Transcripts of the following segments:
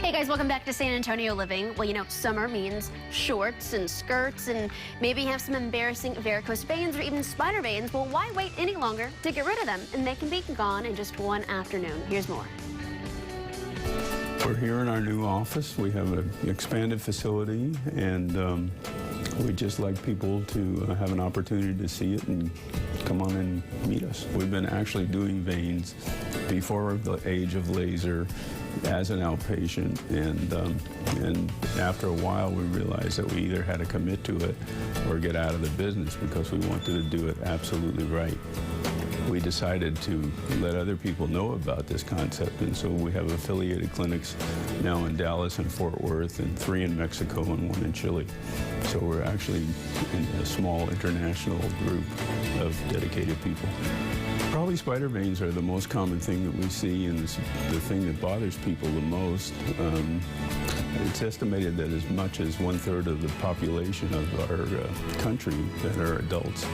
Hey guys, welcome back to San Antonio Living. Well, you know, summer means shorts and skirts and maybe have some embarrassing varicose veins or even spider veins. Well, why wait any longer to get rid of them? And they can be gone in just one afternoon. Here's more. We're here in our new office. We have an expanded facility, and we'd just like people to have an opportunity to see it and come on and meet us. We've been actually doing veins before the age of laser as an outpatient, and after a while we realized that we either had to commit to it or get out of the business because we wanted to do it absolutely right. We decided to let other people know about this concept, and so we have affiliated clinics now in Dallas and Fort Worth, and 3 in Mexico and 1 in Chile. So we're actually in a small international group of dedicated people. Probably spider veins are the most common thing that we see, and the thing that bothers people the most. It's estimated that as much as 1/3 of the population of our country that are adults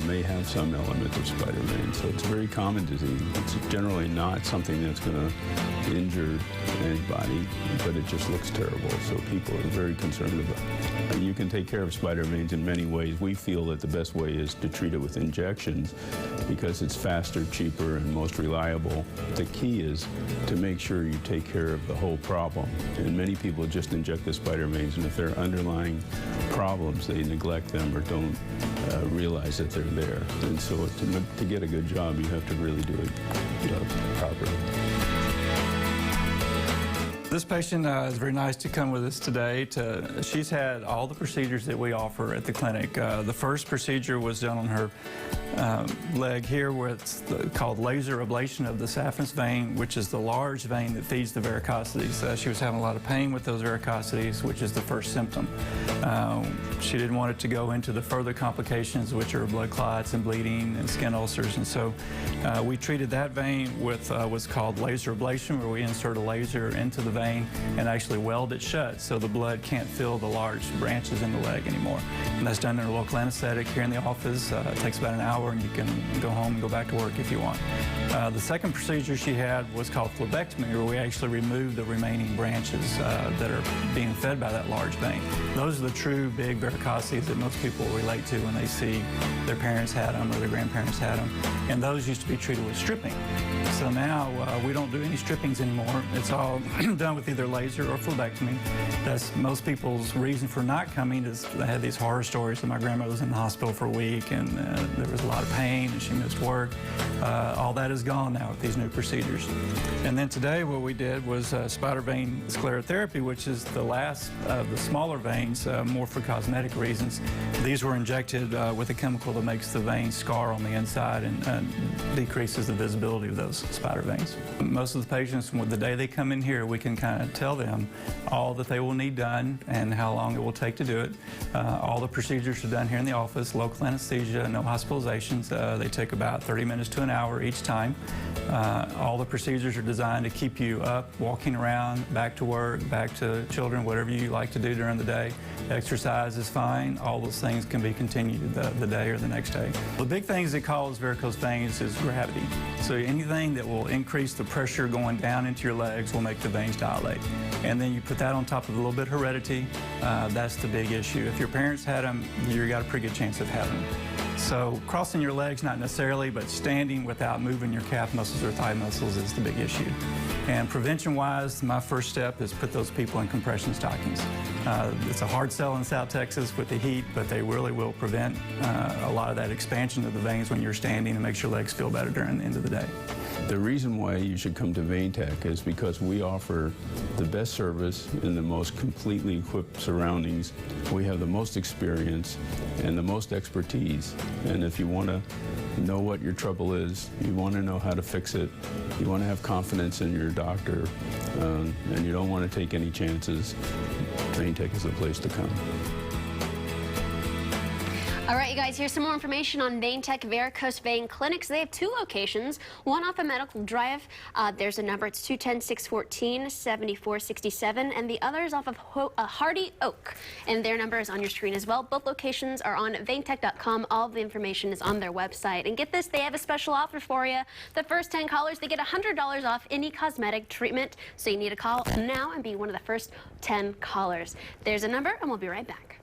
may have some element of spider vein. So it's a very common disease. It's generally not something that's going to injure anybody, but it just looks terrible. So people are very concerned about it. And you can take care of spider veins in many ways. We feel that the best way is to treat it with injections because it's faster, cheaper, and most reliable. The key is to make sure you take care of the whole problem. And many people just inject the spider veins, and if there are underlying problems, they neglect them or don't realize that they're there. And so to get a good job, you have to really do it properly. This patient is very nice to come with us today. She's had all the procedures that we offer at the clinic. The first procedure was done on her leg here, where it's called laser ablation of the saphenous vein, which is the large vein that feeds the varicosities. She was having a lot of pain with those varicosities, which is the first symptom. She didn't want it to go into the further complications, which are blood clots and bleeding and skin ulcers, and so we treated that vein with what's called laser ablation, where we insert a laser into the vein and actually weld it shut so the blood can't fill the large branches in the leg anymore. And that's done in a local anesthetic here in the office. It takes about an hour, and you can go home and go back to work if you want. The second procedure she had was called phlebectomy, where we actually remove the remaining branches that are being fed by that large vein. Those are the true big varicosities that most people relate to when they see their parents had them or their grandparents had them. And those used to be treated with stripping. So now we don't do any strippings anymore. It's all done with either laser or phlebectomy. That's most people's reason for not coming is they had these horror stories that my grandma was in the hospital for a week and there was a lot of pain and she missed work. All that is gone now with these new procedures. And then today what we did was spider vein sclerotherapy, which is the last of the smaller veins, more for cosmetic reasons. These were injected with a chemical that makes the vein scar on the inside and decreases the visibility of those spider veins. Most of the patients, the day they come in here, we can kind of tell them all that they will need done and how long it will take to do it. All the procedures are done here in the office, local anesthesia, no hospitalizations. They take about 30 minutes to an hour each time. All the procedures are designed to keep you up, walking around, back to work, back to children, whatever you like to do during the day. Exercise is fine. All those things can be continued the day or the next day. The big things that cause varicose veins is gravity. So anything that will increase the pressure going down into your legs will make the veins dilate. And then you put that on top of a little bit of heredity, that's the big issue. If your parents had them, you've got a pretty good chance of having them. So crossing your legs, not necessarily, but standing without moving your calf muscles or thigh muscles is the big issue. And prevention-wise, my first step is put those people in compression stockings. It's a hard sell in South Texas with the heat, but they really will prevent a lot of that expansion of the veins when you're standing and makes your legs feel better during the end of the day. The reason why you should come to Veintec is because we offer the best service in the most completely equipped surroundings. We have the most experience and the most expertise. And if you want to know what your trouble is, you want to know how to fix it, you want to have confidence in your doctor, and you don't want to take any chances, Veintec is the place to come. All right, you guys, here's some more information on Veintec Varicose Vein Clinics. They have 2 locations, one off of Medical Drive. There's a number, it's 210-614-7467, and the other is off of Hardy Oak, and their number is on your screen as well. Both locations are on Veintec.com. All of the information is on their website. And get this, they have a special offer for you. The first 10 callers, they get $100 off any cosmetic treatment. So you need to call now and be one of the first 10 callers. There's a number, and we'll be right back.